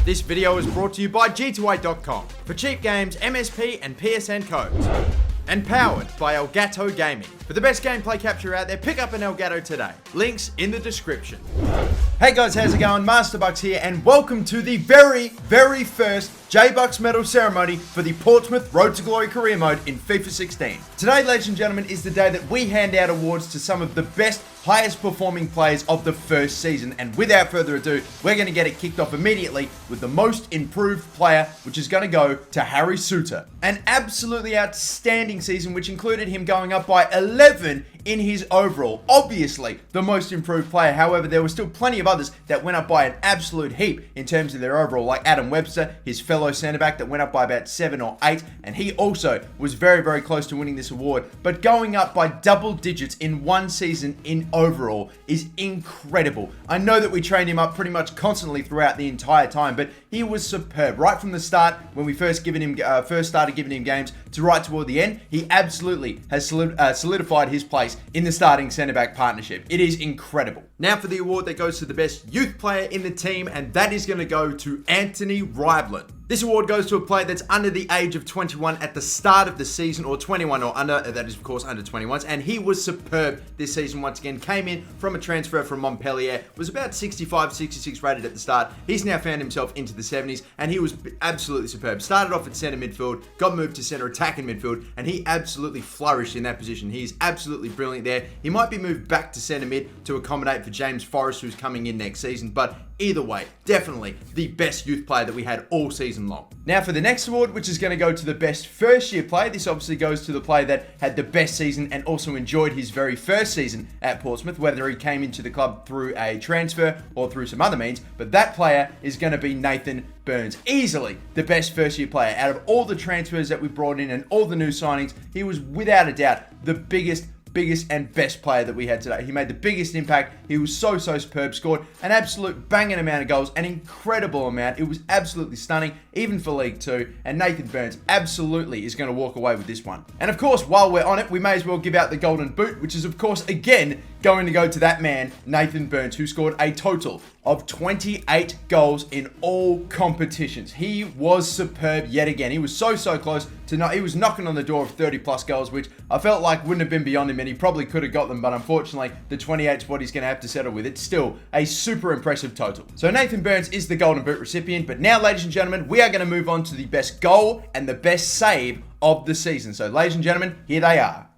This video is brought to you by G2A.com for cheap games, MSP and PSN codes. And powered by Elgato Gaming. For the best gameplay capture out there, pick up an Elgato today. Links in the description. Hey guys, how's it going? MasterBucks here, and welcome to the very first J-Bucks medal ceremony for the Portsmouth Road to Glory career mode in FIFA 16. Today, ladies and gentlemen, is the day that we hand out awards to some of the best, highest performing players of the first season. And without further ado, we're going to get it kicked off immediately with the most improved player, which is going to go to Harry Suter. An absolutely outstanding season, which included him going up by 11 in his overall. Obviously, the most improved player. However, there were still plenty of others that went up by an absolute heap in terms of their overall, like Adam Webster, his fellow centre back, that went up by about 7 or 8, and he also was very close to winning this award. But going up by double digits in one season in overall is incredible. I know that we trained him up pretty much constantly throughout the entire time, but he was superb right from the start when we first started giving him games to right toward the end. He absolutely has solidified his place in the starting centre-back partnership. It is incredible. Now for the award that goes to the best youth player in the team, and that is going to go to Anthony Rivlin. This award goes to a player that's under the age of 21 at the start of the season, or 21 or under, that is of course under 21s, and he was superb this season once again. Came in from a transfer from Montpellier, was about 65, 66 rated at the start. He's now found himself into the 70s, and he was absolutely superb. Started off at centre midfield, got moved to centre attacking midfield, and he absolutely flourished in that position. He's absolutely brilliant there. He might be moved back to centre mid to accommodate for James Forrest, who's coming in next season, but either way, definitely the best youth player that we had all season long. Now for the next award, which is going to go to the best first year player. This obviously goes to the player that had the best season and also enjoyed his very first season at Portsmouth, whether he came into the club through a transfer or through some other means. But that player is going to be Nathan Boo-urns. Easily the best first year player. Out of all the transfers that we brought in and all the new signings, he was without a doubt the biggest and best player that we had today. He made the biggest impact. He was so superb. Scored an absolute banging amount of goals, an incredible amount. It was absolutely stunning, even for League 2. And Nathan Boo-urns absolutely is going to walk away with this one. And of course, while we're on it, we may as well give out the golden boot, which is of course again going to go to that man, Nathan Boo-urns, who scored a total of 28 goals in all competitions. He was superb yet again. He was so close to he was knocking on the door of 30 plus goals, which I felt like wouldn't have been beyond him, and he probably could have got them, but unfortunately the 28 is what he's going to have to settle with. It's still a super impressive total. So Nathan Boo-urns is the golden boot recipient, but now, ladies and gentlemen, we are going to move on to the best goal and the best save of the season. So ladies and gentlemen, here they are.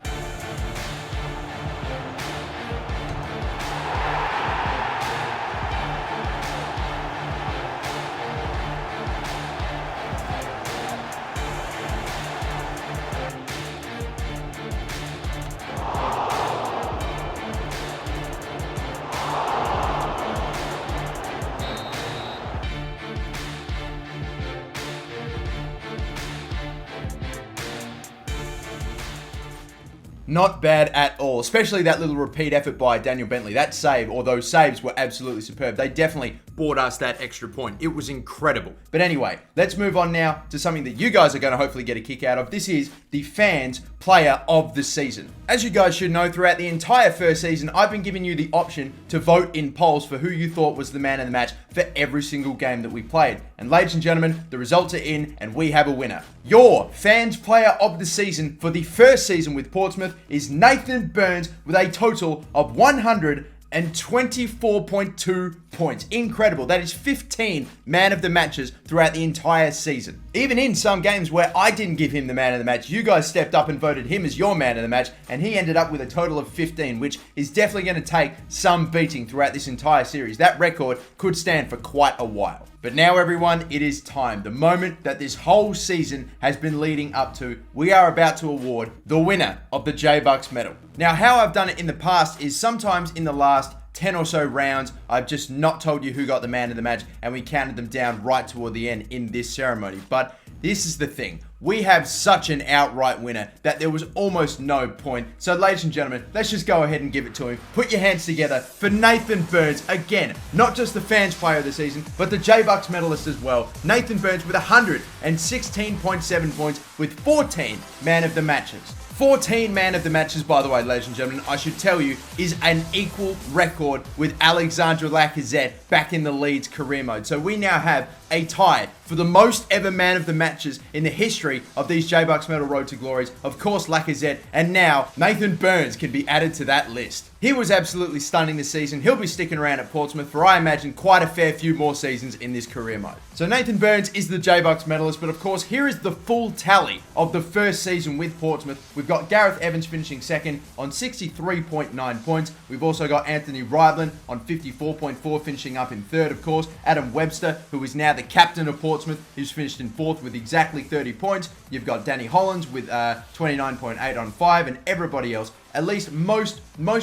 Not bad at all, especially that little repeat effort by Daniel Bentley. That save, or those saves, were absolutely superb. They definitely bought us that extra point. It was incredible. But anyway, let's move on now to something that you guys are going to hopefully get a kick out of. This is the fans' player of the season. As you guys should know, throughout the entire first season, I've been giving you the option to vote in polls for who you thought was the man of the match for every single game that we played. And ladies and gentlemen, the results are in, and we have a winner. Your fans' player of the season for the first season with Portsmouth is Nathan Boo-urns with a total of 124.2 points. Incredible. That is 15 man of the matches throughout the entire season. Even in some games where I didn't give him the man of the match, you guys stepped up and voted him as your man of the match, and he ended up with a total of 15, which is definitely going to take some beating throughout this entire series. That record could stand for quite a while. But now, everyone, it is time. The moment that this whole season has been leading up to. We are about to award the winner of the J-Bucks medal. Now, how I've done it in the past is sometimes in the last 10 or so rounds, I've just not told you who got the man of the match, and we counted them down right toward the end in this ceremony. But this is the thing. We have such an outright winner that there was almost no point. So ladies and gentlemen, let's just go ahead and give it to him. Put your hands together for Nathan Boo-urns. Again, not just the fans player of the season, but the J-Bucks medalist as well. Nathan Boo-urns with 116.7 points with 14 man of the matches. 14 man of the matches, by the way, ladies and gentlemen, I should tell you, is an equal record with Alexandre Lacazette back in the Leeds career mode. So we now have a tie for the most ever man of the matches in the history of these J-Bucks Medal Road to Glories. Of course, Lacazette, and now Nathan Burns can be added to that list. He was absolutely stunning this season. He'll be sticking around at Portsmouth for, I imagine, quite a fair few more seasons in this career mode. So Nathan Burns is the J-Bucks medalist, but of course, here is the full tally of the first season with Portsmouth. We've got Gareth Evans finishing second on 63.9 points. We've also got Anthony Ryblin on 54.4, finishing up in third, of course. Adam Webster, who is now the captain of Portsmouth, who's finished in fourth with exactly 30 points. You've got Danny Hollins with 29.8 on 5, and everybody else. At least most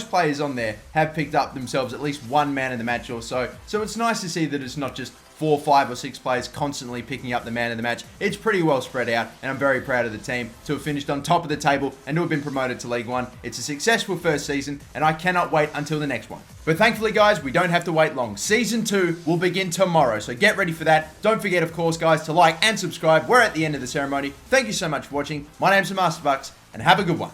players on there have picked up themselves at least one man of the match or so. So it's nice to see that it's not just 4, 5 or 6 players constantly picking up the man of the match. It's pretty well spread out, and I'm very proud of the team to have finished on top of the table and to have been promoted to League One. It's a successful first season, and I cannot wait until the next one. But thankfully, guys, we don't have to wait long. Season 2 will begin tomorrow, so get ready for that. Don't forget, of course, guys, to like and subscribe. We're at the end of the ceremony. Thank you so much for watching. My name's MasterBucks, and have a good one.